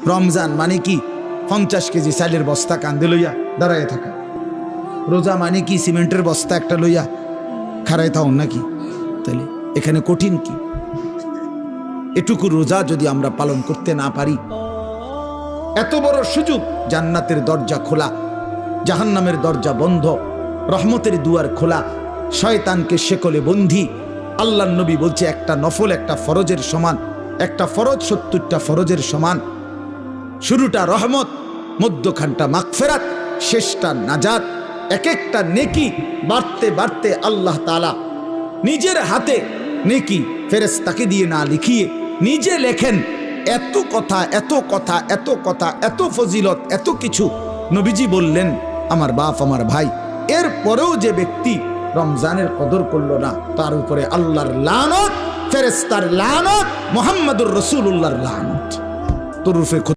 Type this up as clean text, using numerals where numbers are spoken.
রমজান মানে কি 50 কেজি চালের বস্তা কান্দে লইয়া দাঁড়ায় থাকা, রোজা মানে কি সিমেন্টের বস্তা একটা লইয়া খাড়ায় থাকুন নাকি? তাহলে এখানে কঠিন কি? এটুকু রোজা যদি আমরা পালন করতে না পারি, এত বড় সুযোগ, জান্নাতের দরজা খোলা, জাহান্নামের দরজা বন্ধ, রহমতের দুয়ার খোলা, শয়তানকে শেকলে বন্ধি। আল্লাহর নবী বলছে একটা নফল একটা ফরজের সমান, একটা ফরজ 70টা ফরজের সমান। শুরুটা রহমত, মধ্যখানটা মাগফিরাত, শেষটা নাজাত। এক একটা নেকি বাড়তে বাড়তে আল্লাহ তাআলা নিজের হাতে নেকি ফেরেশতাকে দিয়ে না লিখিয়ে নিজে লেখেন। এত কথা এত কথা এত কথা, এত ফজিলত, এত কিছু নবীজি বললেন আমার বাপ আমার ভাই। এর পরেও যে ব্যক্তি রমজানের কদর করলো না, তার উপরে আল্লাহর লানত, ফেরেশতার লানত, মুহাম্মদুর রাসূলুল্লাহর লানত। তোর